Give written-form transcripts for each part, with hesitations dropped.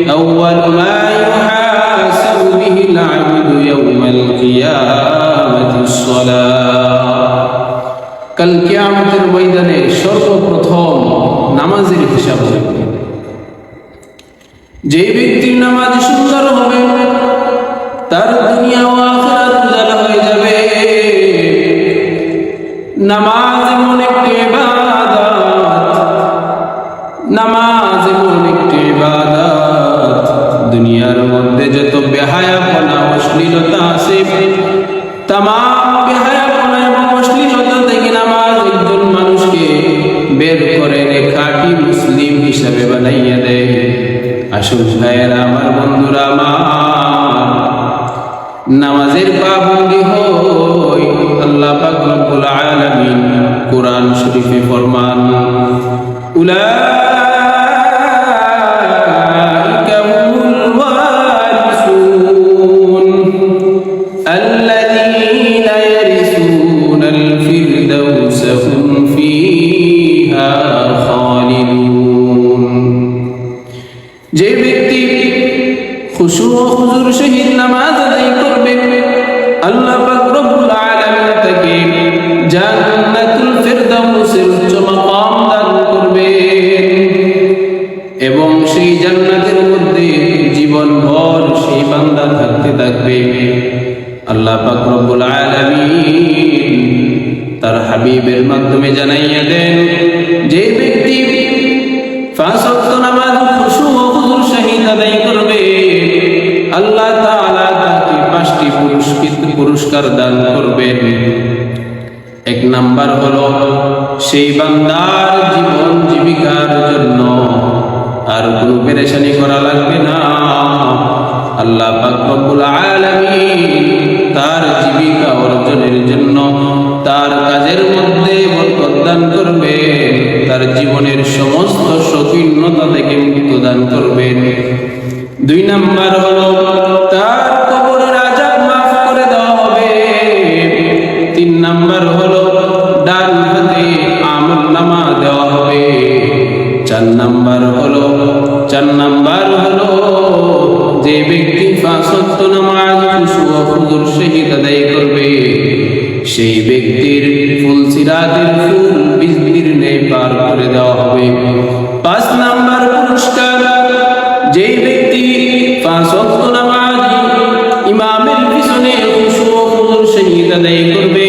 أول ما يحاسب به العبد يوم القيامة الصلاة কাল কিয়ামতের ময়দানে সর্বপ্রথম নামাজের হিসাব হবে। যে ব্যক্তির নামাজ সুন্দর হবে তার দুনিয়া ও আখিরাত উজালা হয়ে যাবে। নামাজ এমন একটি ইবাদত, নামাজ এমন একটি ইবাদত, দুনিয়ার মধ্যে যত বেহায়াপনা অশ্লীলতা আছে তামাম বেহায়াপনা এবং অশ্লীলতা থেকে নামাজ একজন মানুষকে বের করে খাঁটি মুসলিম হিসাবে বানাইয়া দেয়। আসল ভাইয়েরা আমার, বন্ধুরা আমার, নামাজের পাবন্দি হই। আল্লাহ পাক রব্বুল আলামিন কোরআন শরীফে ফরমান, উলাইকা হুমুল ওয়ারিসুন আল্লাযীনা ইয়ারিসুনাল ফিরদাউসা হুম ফীহা খালিদুন। যে ব্যক্তি খুশু ও হুজুর সহিত নামাজ আদায় করবে আল্লাহ পাক রব্বুল আলামিন তাকে জান্নাতুল ফিরদাউসের উচ্চ মাকাম দান করবেন এবং সেই জান্নাতের মধ্যে জীবনভর সেই বান্দা থাকতে থাকবে। আল্লাহ পাক রব্বুল আলামিন তার হাবিবের মাধ্যমে জানাইয়া দেন, যে ব্যক্তি 5 ওয়াক্ত নামাজ খুশু ও হুজুর সহিত আদায় করবে আল্লাহ তাআলা তাকে 5টি পুরস্কার দান করবেন। 1 নাম্বার হলো সেই বান্দার জীবন জীবিকার জন্য আর কোনো পেরেশানি করা লাগবে না। আল্লাহ পাক রব্বুল আলামিন তার জীবিকা অর্জনের জন্য তার কাজের মধ্যে বরকত দান করবেন, তার জীবনের সমস্ত শৌখিনতা থেকে মুক্ত দান করবেন। 2 নাম্বার হলো তার কবরের আযাব মাফ করে দেওয়া হবে। 3 নাম্বার হলো ডান হাতে আমলনামা দেওয়া হবে। 4 নাম্বার হলো যে ব্যক্তি 5 ওয়াক্ত নামাজ খুশু ও হুজুর সহিত আদায় করবে সেই ব্যক্তির ফুলসিরাতের ফুল বিস্তীর্ণে পার করে দেওয়া হবে। 5 নাম্বার পুরস্কার, যে ব্যক্তি 5 ওয়াক্ত নামাজ ইমামের পিছনে খুশু ও হুজুর সহিত আদায় করবে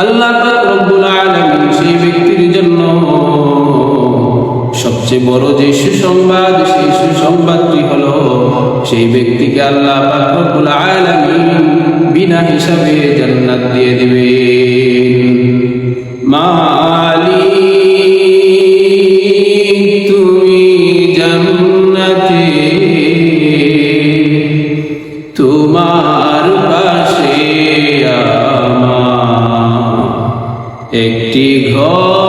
আল্লাহ পাক রব্বুল আলামিন সেই ব্যক্তির জন্য সবচেয়ে বড় যে সুসংবাদ, সেই সুসংবাদটি হলো সেই ব্যক্তিকে আল্লাহ পাক রব্বুল আলামিন বিনা হিসাবে জান্নাত দিয়ে দিবেন। মালিক তুমি জান্নাতে তোমার পাশে আমার একটি ঘর